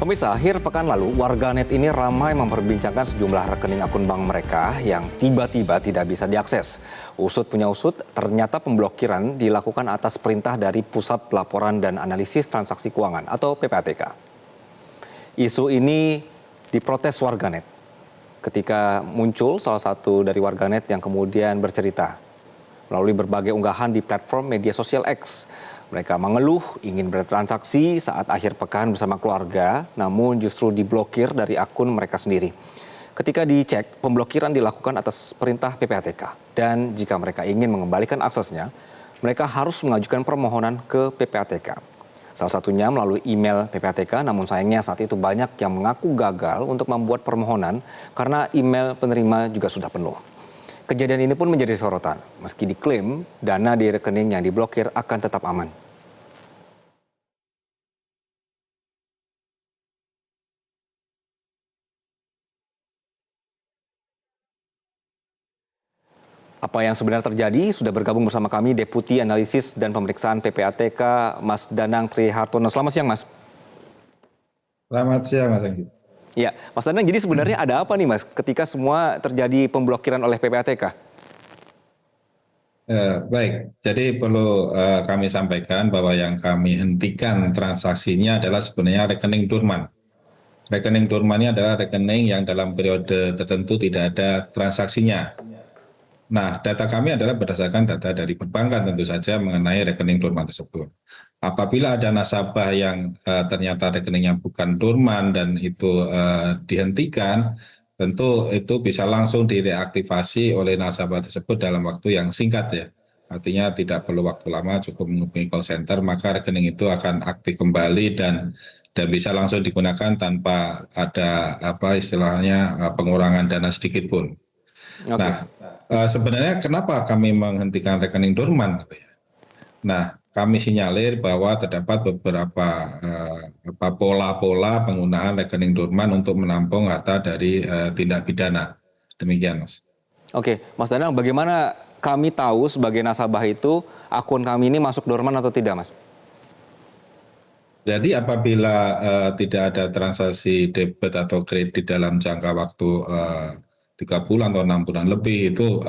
Pemirsa, akhir pekan lalu, warganet ini ramai memperbincangkan sejumlah rekening akun bank mereka yang tiba-tiba tidak bisa diakses. Usut punya usut, ternyata pemblokiran dilakukan atas perintah dari Pusat Pelaporan dan Analisis Transaksi Keuangan atau PPATK. Isu ini diprotes warganet ketika muncul salah satu dari warganet yang kemudian bercerita melalui berbagai unggahan di platform media sosial X. Mereka mengeluh ingin bertransaksi saat akhir pekan bersama keluarga, namun justru diblokir dari akun mereka sendiri. Ketika dicek, pemblokiran dilakukan atas perintah PPATK. Dan jika mereka ingin mengembalikan aksesnya, mereka harus mengajukan permohonan ke PPATK. Salah satunya melalui email PPATK, namun sayangnya saat itu banyak yang mengaku gagal untuk membuat permohonan karena email penerima juga sudah penuh. Kejadian ini pun menjadi sorotan, meski diklaim dana di rekening yang diblokir akan tetap aman. Apa yang sebenarnya terjadi? Sudah bergabung bersama kami Deputi Analisis dan Pemeriksaan PPATK, Mas Danang Trihartono. Selamat siang, Mas. Selamat siang, Mas Anggi. Ya, Mas Danang, jadi sebenarnya ada apa nih, Mas, ketika semua terjadi pemblokiran oleh PPATK? Baik, jadi perlu kami sampaikan bahwa yang kami hentikan transaksinya adalah sebenarnya rekening dorman. Rekening dorman ini adalah rekening yang dalam periode tertentu tidak ada transaksinya. Nah, data kami adalah berdasarkan data dari perbankan tentu saja mengenai rekening dorman tersebut. Apabila ada nasabah yang ternyata rekeningnya bukan dorman dan itu dihentikan, tentu itu bisa langsung direaktivasi oleh nasabah tersebut dalam waktu yang singkat ya. Artinya tidak perlu waktu lama, cukup menghubungi call center, maka rekening itu akan aktif kembali dan bisa langsung digunakan tanpa ada apa istilahnya pengurangan dana sedikit pun. Oke. Nah, sebenarnya kenapa kami menghentikan rekening dorman? Gitu ya? Nah, kami sinyalir bahwa terdapat beberapa pola-pola penggunaan rekening dorman untuk menampung harta dari tindak pidana. Demikian, Mas. Oke, Mas Danang, bagaimana kami tahu sebagai nasabah itu akun kami ini masuk dorman atau tidak, Mas? Jadi apabila tidak ada transaksi debit atau kredit dalam jangka waktu 3 bulan atau 6 bulan lebih itu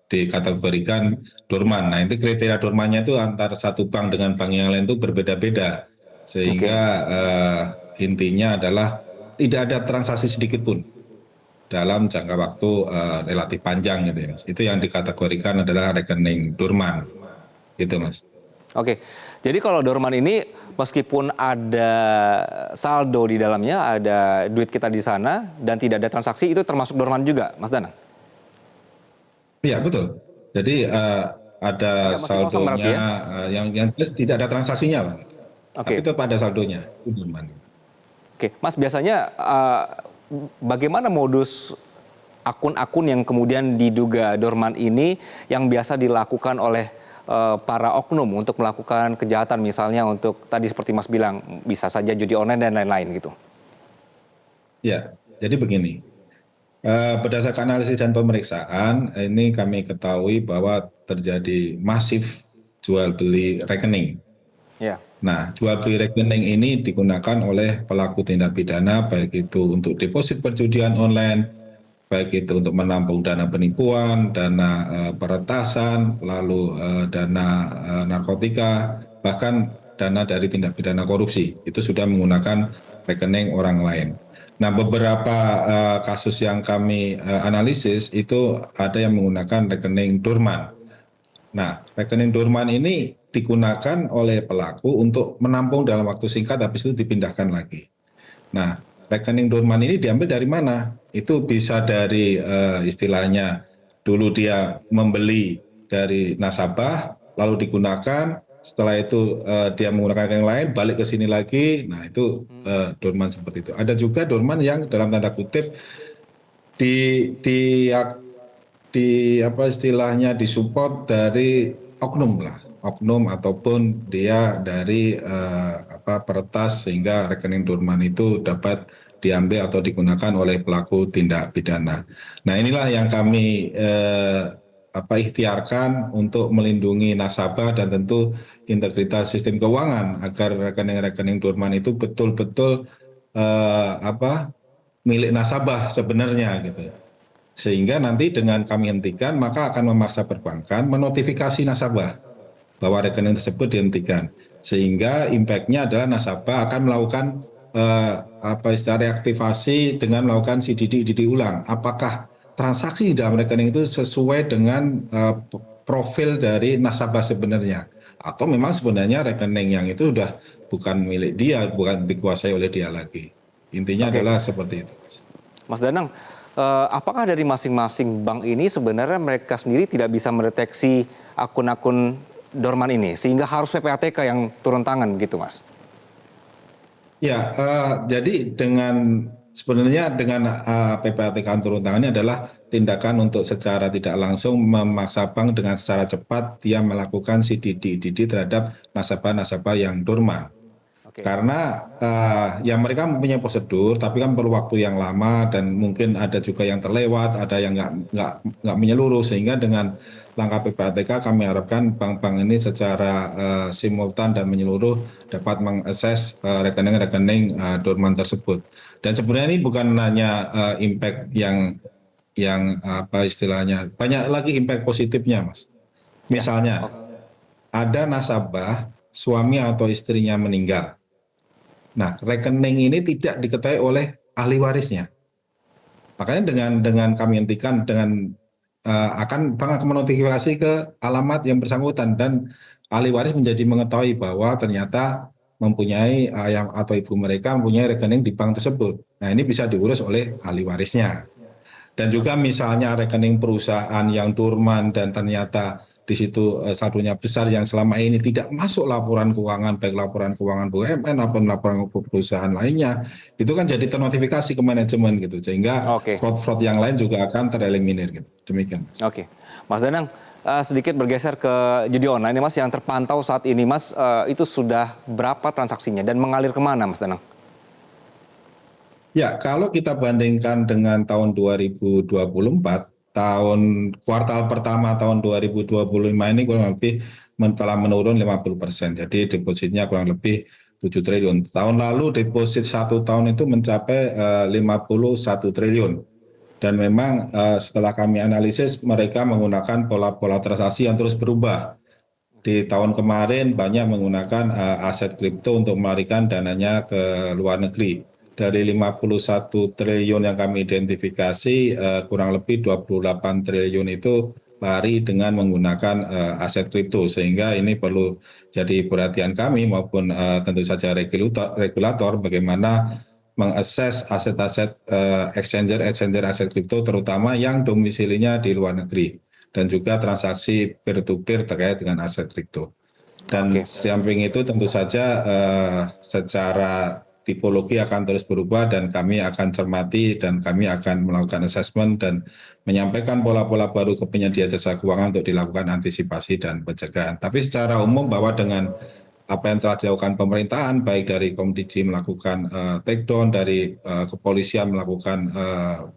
dikategorikan dorman. Nah, itu kriteria dormannya itu antar satu bank dengan bank yang lain itu berbeda-beda. Oke. Sehingga intinya adalah tidak ada transaksi sedikit pun dalam jangka waktu relatif panjang gitu ya, Mas. Itu yang dikategorikan adalah rekening dorman. Gitu, Mas. Oke, jadi kalau dorman ini meskipun ada saldo di dalamnya, ada duit kita di sana dan tidak ada transaksi, itu termasuk dorman juga, Mas Danang? Iya, betul. Jadi ada Tidak, masih kosong berarti saldonya ya? yang jelas tidak ada transaksinya lah. Gitu. Tapi Oke. tetap ada saldonya. Itu dorman. Oke, Mas, biasanya bagaimana modus akun-akun yang kemudian diduga dorman ini yang biasa dilakukan oleh para oknum untuk melakukan kejahatan, misalnya untuk tadi seperti Mas bilang bisa saja judi online dan lain-lain gitu? Ya, jadi begini. Berdasarkan analisis dan pemeriksaan, ini kami ketahui bahwa terjadi masif jual beli rekening. Ya. Nah, jual beli rekening ini digunakan oleh pelaku tindak pidana, baik itu untuk deposit perjudian online, baik itu untuk menampung dana penipuan, dana peretasan, lalu dana narkotika, bahkan dana dari tindak pidana korupsi. Itu sudah menggunakan rekening orang lain. Nah, beberapa kasus yang kami analisis itu ada yang menggunakan rekening dorman. Nah, rekening dorman ini digunakan oleh pelaku untuk menampung dalam waktu singkat, habis itu dipindahkan lagi. Nah, rekening dorman ini diambil dari mana? Itu bisa dari istilahnya dulu dia membeli dari nasabah, lalu digunakan, setelah itu dia menggunakan rekening lain, balik ke sini lagi. Nah, itu dorman seperti itu. Ada juga dorman yang dalam tanda kutip di di di apa istilahnya disupport dari oknum lah, oknum ataupun dia dari peretas sehingga rekening dorman itu dapat diambil atau digunakan oleh pelaku tindak pidana. Nah, inilah yang kami ikhtiarkan untuk melindungi nasabah dan tentu integritas sistem keuangan agar rekening-rekening dorman itu betul-betul apa milik nasabah sebenarnya gitu. Sehingga nanti dengan kami hentikan maka akan memaksa perbankan menotifikasi nasabah bahwa rekening tersebut dihentikan. Sehingga impact-nya adalah nasabah akan melakukan apa istilah reaktivasi dengan melakukan CDD ulang. Apakah transaksi di dalam rekening itu sesuai dengan profil dari nasabah sebenarnya, atau memang sebenarnya rekening yang itu sudah bukan milik dia, bukan dikuasai oleh dia lagi. Intinya Oke, adalah seperti itu. Mas Danang, apakah dari masing-masing bank ini sebenarnya mereka sendiri tidak bisa mendeteksi akun-akun dorman ini, sehingga harus PPATK yang turun tangan begitu, Mas? Ya, jadi sebenarnya dengan PPATK turun tangan ini adalah tindakan untuk secara tidak langsung memaksa bank dengan secara cepat dia melakukan CDD terhadap nasabah-nasabah yang dorman. Oke. Karena ya mereka mempunyai prosedur, tapi kan perlu waktu yang lama dan mungkin ada juga yang terlewat, ada yang nggak menyeluruh, sehingga dengan langkah PPATK kami harapkan bank-bank ini secara simultan dan menyeluruh dapat mengakses rekening-rekening dorman tersebut. Dan sebenarnya ini bukan hanya impact yang apa istilahnya, banyak lagi impact positifnya, Mas. Ya. Misalnya ada nasabah suami atau istrinya meninggal. Nah, rekening ini tidak diketahui oleh ahli warisnya. Makanya dengan kami hentikan dengan akan bank akan menotifikasi ke alamat yang bersangkutan dan ahli waris menjadi mengetahui bahwa ternyata mempunyai ayah atau ibu mereka mempunyai rekening di bank tersebut. Nah, ini bisa diurus oleh ahli warisnya. Dan juga misalnya rekening perusahaan yang dorman dan ternyata di situ saldonya besar yang selama ini tidak masuk laporan keuangan, baik laporan keuangan BUMN maupun laporan perusahaan lainnya, itu kan jadi ternotifikasi ke manajemen gitu, sehingga Oke. fraud-fraud yang lain juga akan tereliminir gitu. Demikian. Oke, Mas Danang, sedikit bergeser ke judi online, Mas, yang terpantau saat ini, Mas, itu sudah berapa transaksinya dan mengalir kemana, Mas Danang? Ya, kalau kita bandingkan dengan tahun 2024, tahun kuartal pertama tahun 2025 ini kurang lebih telah menurun 50%. Jadi depositnya kurang lebih 7 triliun. Tahun lalu deposit 1 tahun itu mencapai 51 triliun. Dan memang setelah kami analisis mereka menggunakan pola-pola transaksi yang terus berubah. Di tahun kemarin banyak menggunakan aset kripto untuk melarikan dananya ke luar negeri. Dari 51 triliun yang kami identifikasi, kurang lebih 28 triliun itu lari dengan menggunakan aset kripto. Sehingga ini perlu jadi perhatian kami maupun tentu saja regulator bagaimana mengakses aset-aset exchanger aset kripto terutama yang domisilinya di luar negeri dan juga transaksi peer-to-peer terkait dengan aset kripto. Dan Oke, samping itu tentu saja secara tipologi akan terus berubah dan kami akan cermati dan kami akan melakukan assessment dan menyampaikan pola-pola baru ke penyedia jasa keuangan untuk dilakukan antisipasi dan pencegahan. Tapi secara umum bahwa dengan apa yang telah dilakukan pemerintahan, baik dari Komdiji melakukan takedown, dari kepolisian melakukan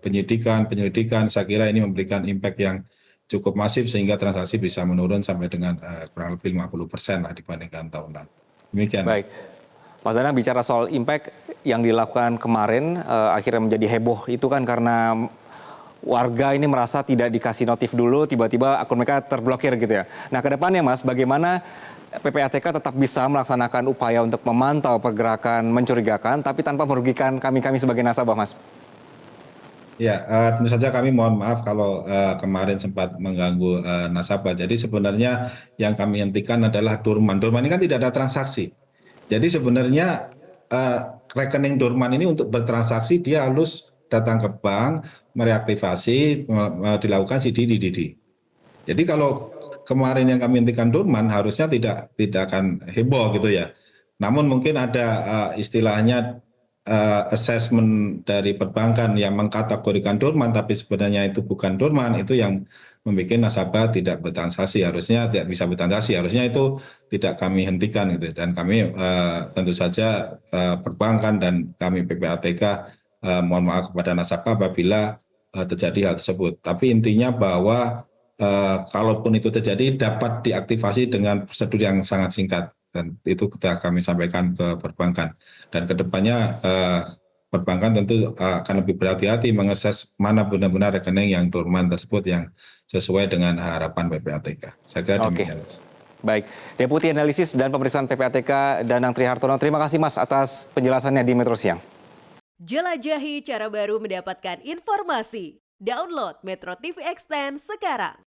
penyelidikan, saya kira ini memberikan impact yang cukup masif sehingga transaksi bisa menurun sampai dengan kurang lebih 50% lah dibandingkan tahun lalu. Demikian, Mas. baik. Mas Danang bicara soal impact yang dilakukan kemarin, akhirnya menjadi heboh itu kan karena warga ini merasa tidak dikasih notif dulu, tiba-tiba akun mereka terblokir gitu ya. Nah, ke depannya, Mas, bagaimana PPATK tetap bisa melaksanakan upaya untuk memantau pergerakan mencurigakan, tapi tanpa merugikan kami-kami sebagai nasabah, Mas? Ya, tentu saja kami mohon maaf kalau kemarin sempat mengganggu nasabah. Jadi sebenarnya yang kami hentikan adalah dorman. Dorman ini kan tidak ada transaksi. Jadi sebenarnya rekening dorman ini untuk bertransaksi dia harus datang ke bank, mereaktivasi, dilakukan CDD. Jadi kalau kemarin yang kami hentikan dorman harusnya tidak akan heboh gitu ya. Namun mungkin ada istilahnya assessment dari perbankan yang mengkategorikan dorman tapi sebenarnya itu bukan dorman, itu yang membuat nasabah tidak bertransaksi, harusnya tidak bisa bertransaksi, harusnya itu tidak kami hentikan gitu. Dan kami tentu saja perbankan dan kami PPATK mohon maaf kepada nasabah apabila terjadi hal tersebut. Tapi intinya bahwa kalaupun itu terjadi dapat diaktifasi dengan prosedur yang sangat singkat dan itu kita kami sampaikan ke perbankan dan kedepannya perbankan tentu akan lebih berhati-hati mengakses mana benar-benar rekening yang dorman tersebut yang sesuai dengan harapan PPATK. Saya kira Oke. demikian, Mas. Baik, Deputi Analisis dan Pemeriksaan PPATK Danang Trihartono, terima kasih Mas atas penjelasannya di Metro Siang. Jelajahi cara baru mendapatkan informasi. Download Metro TV Extend sekarang.